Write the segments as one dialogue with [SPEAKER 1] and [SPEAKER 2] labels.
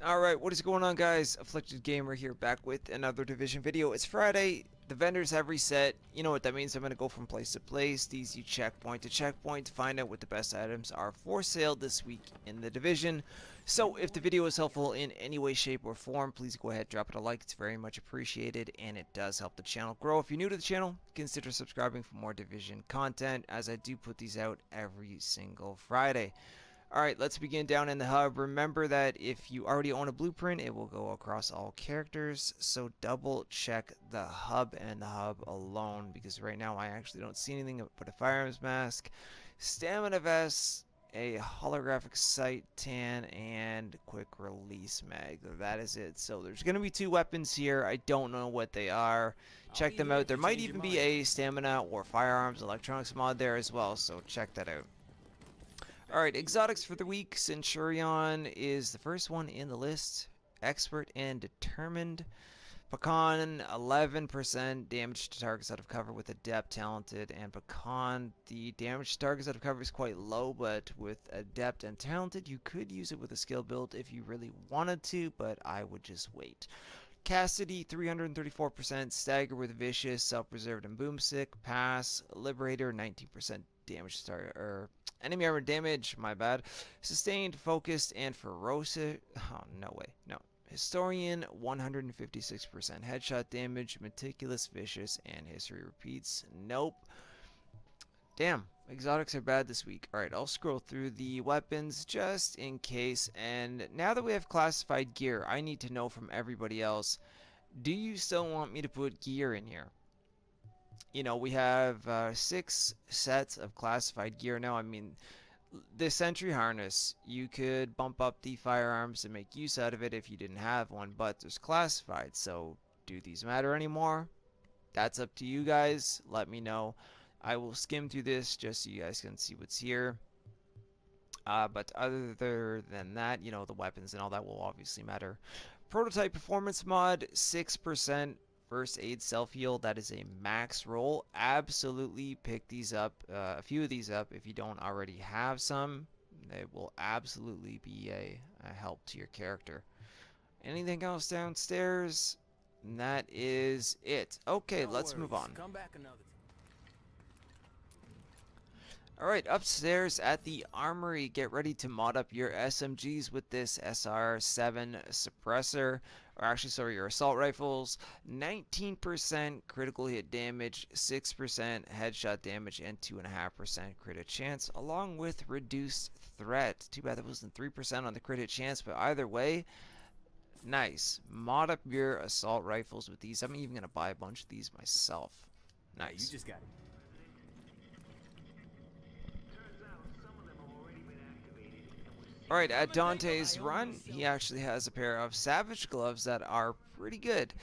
[SPEAKER 1] Alright, what is going on, guys? Afflicted Gamer here, back with another Division video. It's Friday, the vendors have reset. You know what that means. I'm going to go from place to place, DZ checkpoint to checkpoint, to find out what the best items are for sale this week in the Division. So if the video is helpful in any way, shape, or form, please go ahead, drop it a like. It's very much appreciated, and it does help the channel grow. If you're new to the channel, consider subscribing for more Division content, as I do put these out every single Friday. Alright, let's begin down in the hub. Remember that if you already own a blueprint, it will go across all characters, so double check the hub and the hub alone, because right now I actually don't see anything but a firearms mask, stamina vest, a holographic sight tan, and quick release mag. That is it. So there's going to be two weapons here. I don't know what they are. Check them out. There might even be a stamina or firearms electronics mod there as well, so check that out. Alright, exotics for the week. Centurion is the first one in the list. Expert and Determined. Pecan, 11% damage to targets out of cover with Adept, Talented, and Pecan. The damage to targets out of cover is quite low, but with Adept and Talented, you could use it with a skill build if you really wanted to, but I would just wait. Cassidy, 334%. Stagger with Vicious, Self-Preserved, and Boomstick. Pass. Liberator, 19% damage to target, enemy armor damage, my bad. Sustained, focused, and ferocious. Oh, no way. No. Historian, 156% headshot damage, meticulous, vicious, and history repeats. Nope. Damn, exotics are bad this week. Alright, I'll scroll through the weapons just in case. And now that we have classified gear, I need to know from everybody else, do you still want me to put gear in here? You know, we have 6 sets of classified gear now. I mean, the Sentry Harness, you could bump up the firearms and make use out of it if you didn't have one, but there's classified, so do these matter anymore? That's up to you guys. Let me know. I will skim through this just so you guys can see what's here. But other than that, you know, the weapons and all that will obviously matter. Prototype Performance Mod, 6%. First aid self-heal, that is a max roll. Absolutely pick these up, a few of these up if you don't already have some. They will absolutely be a help to your character. Anything else downstairs? And that is it. Okay, let's move on.
[SPEAKER 2] Come back another time.
[SPEAKER 1] Alright, upstairs at the armory, get ready to mod up your SMGs with this SR7 suppressor, or actually, sorry, your assault rifles. 19% critical hit damage, 6% headshot damage, and 2.5% crit hit chance, along with reduced threat. Too bad that wasn't 3% on the crit hit chance, but either way, nice. Mod up your assault rifles with these. I'm even going to buy a bunch of these myself. Nice.
[SPEAKER 2] You just got it.
[SPEAKER 1] Alright, at Dante's run, he actually has a pair of Savage gloves that are pretty good.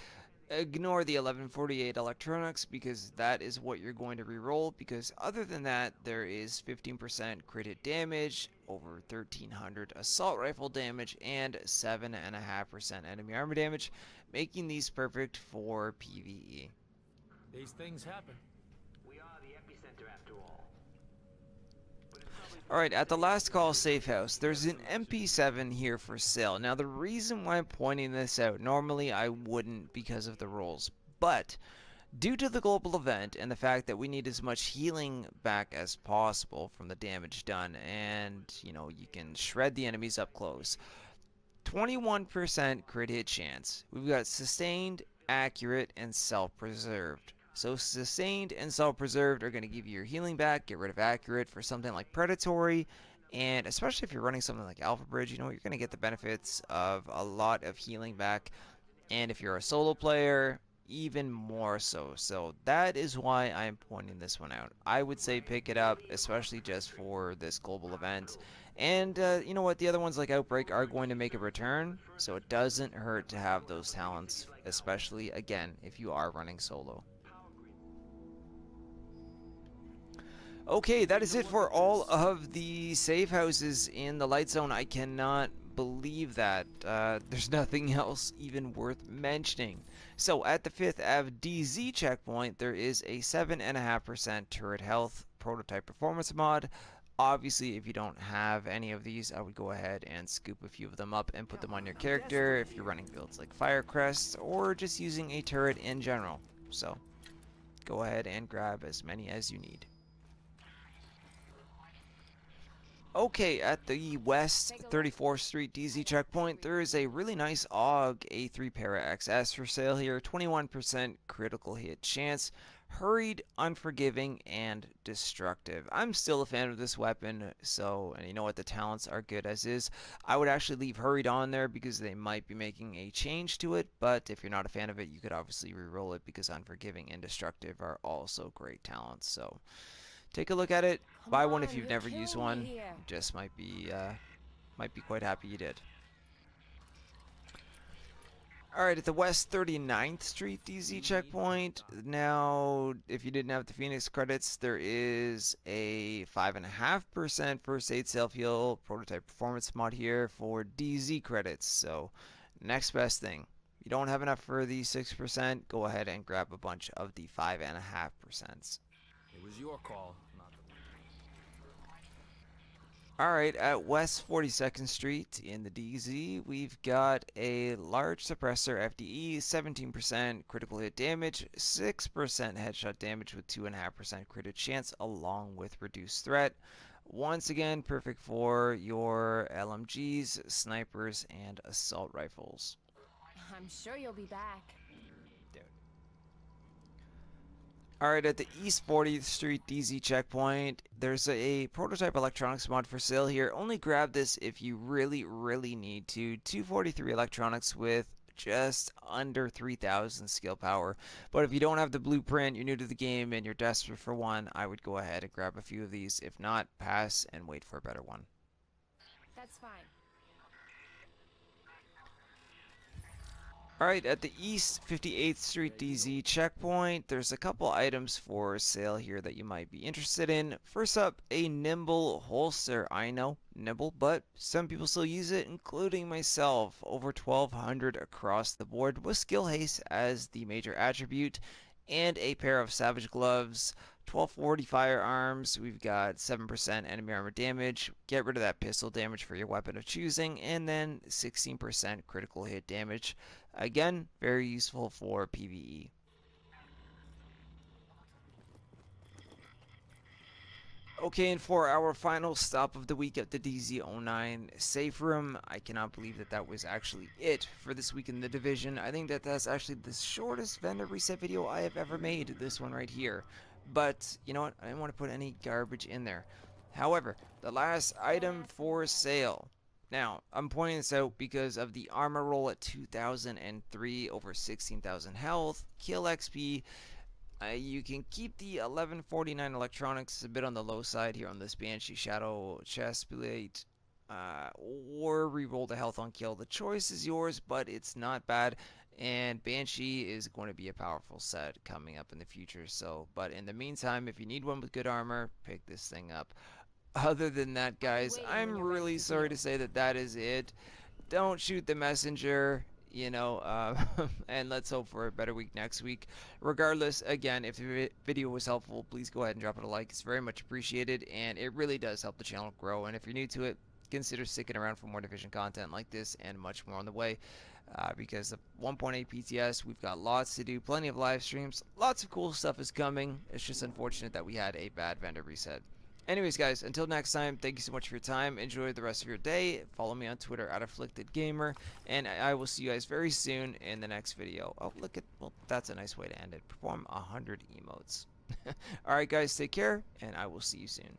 [SPEAKER 1] Ignore the 1148 electronics because that is what you're going to reroll, because other than that, there is 15% crit hit damage, over 1300 assault rifle damage, and 7.5% enemy armor damage, making these perfect for PvE.
[SPEAKER 2] These things happen.
[SPEAKER 3] We are the epicenter after all.
[SPEAKER 1] Alright, at the last call safe house, there's an MP7 here for sale. Now the reason why I'm pointing this out, normally I wouldn't because of the rolls, but due to the global event and the fact that we need as much healing back as possible from the damage done, and you know, you can shred the enemies up close. 21% crit hit chance. We've got sustained, accurate, and self-preserved. So sustained and self-preserved are going to give you your healing back, get rid of accurate for something like predatory, and especially if you're running something like Alpha Bridge, you know, you're going to get the benefits of a lot of healing back, and if you're a solo player, even more so. So that is why I'm pointing this one out. I would say pick it up, especially just for this global event. And you know what, the other ones like Outbreak are going to make a return, so it doesn't hurt to have those talents, especially, again, if you are running solo. Okay, that is it for all of the safe houses in the light zone. I cannot believe that. There's nothing else even worth mentioning. So at the 5th Ave DZ checkpoint, there is a 7.5% turret health prototype performance mod. Obviously, if you don't have any of these, I would go ahead and scoop a few of them up and put them on your character if you're running builds like Firecrest or just using a turret in general. So, go ahead and grab as many as you need. Okay, at the West 34th Street DZ checkpoint, there is a really nice Aug Para XS for sale here. 21% critical hit chance. Hurried, unforgiving, and destructive. I'm still a fan of this weapon, so, and you know what, the talents are good as is. I would actually leave hurried on there because they might be making a change to it, but if you're not a fan of it, you could obviously re-roll it because unforgiving and destructive are also great talents. So take a look at it. Buy one if you've never used one. You just might be quite happy you did. Alright, at the West 39th Street DZ checkpoint, now, if you didn't have the Phoenix credits, there is a 5.5% first aid self-heal prototype performance mod here for DZ credits, so next best thing. If you don't have enough for the 6%, go ahead and grab a bunch of the 5.5%.
[SPEAKER 2] It was your call, not the
[SPEAKER 1] Alright, at West 42nd Street in the DZ, we've got a large suppressor FDE, 17% critical hit damage, 6% headshot damage with 2.5% crit chance, along with reduced threat. Once again, perfect for your LMGs, snipers, and assault rifles.
[SPEAKER 4] I'm sure you'll be back.
[SPEAKER 1] Alright, at the East 40th Street DZ checkpoint, there's a prototype electronics mod for sale here. Only grab this if you really, really need to. 243 electronics with just under 3,000 skill power. But if you don't have the blueprint, you're new to the game, and you're desperate for one, I would go ahead and grab a few of these. If not, pass and wait for a better one.
[SPEAKER 4] That's fine.
[SPEAKER 1] Alright, at the East 58th Street DZ checkpoint, there's a couple items for sale here that you might be interested in. First up, a Nimble holster. I know, Nimble, but some people still use it, including myself. Over 1,200 across the board with skill haste as the major attribute, and a pair of Savage gloves. 1240 firearms, we've got 7% enemy armor damage, get rid of that pistol damage for your weapon of choosing, and then 16% critical hit damage. Again, very useful for PvE. Okay, and for our final stop of the week at the DZ09 safe room, I cannot believe that that was actually it for this week in the division. I think that that's actually the shortest vendor reset video I have ever made, this one right here. But, you know what, I didn't want to put any garbage in there. However, the last item for sale. Now, I'm pointing this out because of the armor roll at 2003, over 16,000 health, kill XP. You can keep the 1149 electronics a bit on the low side here on this Banshee Shadow chest plate, or reroll the health on kill. The choice is yours, but it's not bad, and Banshee is going to be a powerful set coming up in the future. So, but in the meantime, if you need one with good armor, pick this thing up. Other than that, guys, I'm really sorry to say that that is it. Don't shoot the messenger. You know, and let's hope for a better week next week. Regardless, again, if the video was helpful, please go ahead and drop it a like. It's very much appreciated, and it really does help the channel grow. And if you're new to it, consider sticking around for more Division content like this and much more on the way. Because of 1.8 PTS, we've got lots to do, plenty of live streams, lots of cool stuff is coming. It's just unfortunate that we had a bad vendor reset. Anyways, guys, until next time, thank you so much for your time. Enjoy the rest of your day. Follow me on Twitter at AfflictedGamer, and I will see you guys very soon in the next video. Oh, look at, well, that's a nice way to end it. Perform 100 emotes. Alright, guys, take care, and I will see you soon.